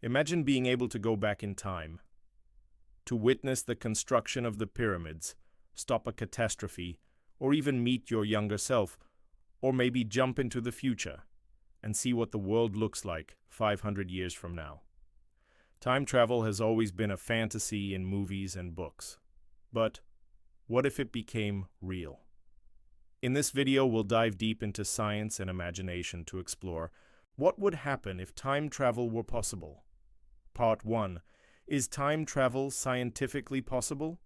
Imagine being able to go back in time, to witness the construction of the pyramids, stop a catastrophe, or even meet your younger self, or maybe jump into the future and see what the world looks like 500 years from now. Time travel has always been a fantasy in movies and books. But what if it became real? In this video, we'll dive deep into science and imagination to explore what would happen if time travel were possible. Part 1. Is time travel scientifically possible?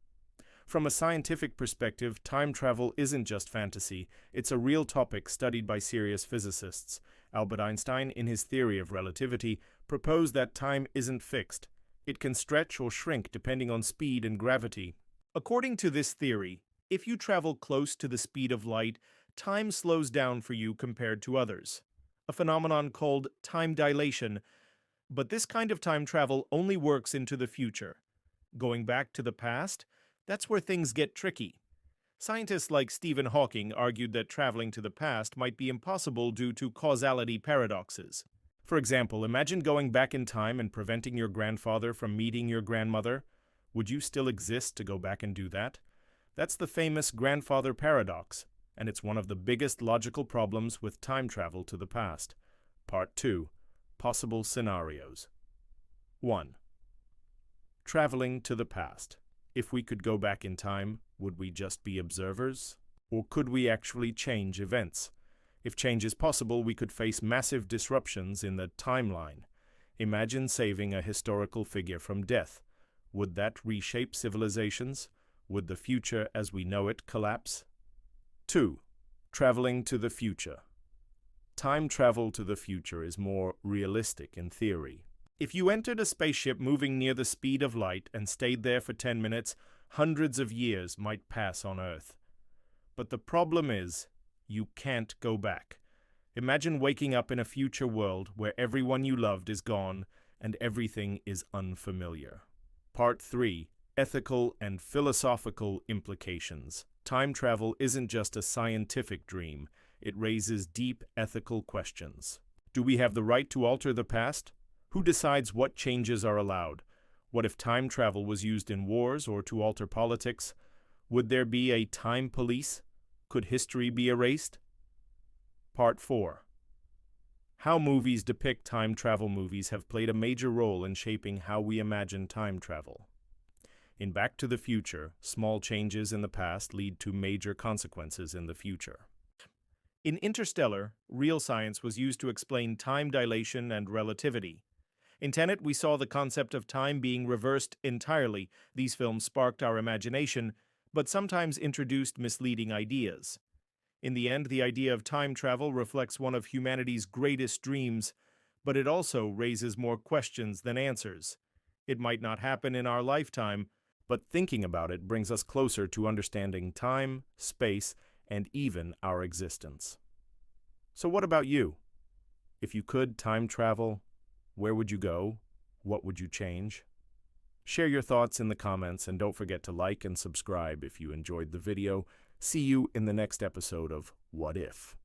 From a scientific perspective, time travel isn't just fantasy, it's a real topic studied by serious physicists. Albert Einstein, in his theory of relativity, proposed that time isn't fixed. It can stretch or shrink depending on speed and gravity. According to this theory, if you travel close to the speed of light, time slows down for you compared to others, a phenomenon called time dilation. But this kind of time travel only works into the future. Going back to the past, that's where things get tricky. Scientists like Stephen Hawking argued that traveling to the past might be impossible due to causality paradoxes. For example, imagine going back in time and preventing your grandfather from meeting your grandmother. Would you still exist to go back and do that? That's the famous grandfather paradox, and it's one of the biggest logical problems with time travel to the past. Part 2. Possible scenarios. 1. Traveling to the past. If we could go back in time, would we just be observers? Or could we actually change events? If change is possible, we could face massive disruptions in the timeline. Imagine saving a historical figure from death. Would that reshape civilizations? Would the future as we know it collapse? 2. Traveling to the future. Time travel to the future is more realistic in theory. If you entered a spaceship moving near the speed of light and stayed there for 10 minutes, hundreds of years might pass on Earth. But the problem is, you can't go back. Imagine waking up in a future world where everyone you loved is gone and everything is unfamiliar. Part 3. Ethical and philosophical implications. Time travel isn't just a scientific dream. It raises deep ethical questions. Do we have the right to alter the past? Who decides what changes are allowed? What if time travel was used in wars or to alter politics? Would there be a time police? Could history be erased? Part 4. How movies depict time travel. Movies have played a major role in shaping how we imagine time travel. In Back to the Future, small changes in the past lead to major consequences in the future. In Interstellar, real science was used to explain time dilation and relativity. In Tenet, we saw the concept of time being reversed entirely. These films sparked our imagination, but sometimes introduced misleading ideas. In the end, the idea of time travel reflects one of humanity's greatest dreams, but it also raises more questions than answers. It might not happen in our lifetime, but thinking about it brings us closer to understanding time, space, and even our existence. So what about you? If you could time travel, where would you go? What would you change? Share your thoughts in the comments and don't forget to like and subscribe if you enjoyed the video. See you in the next episode of What If?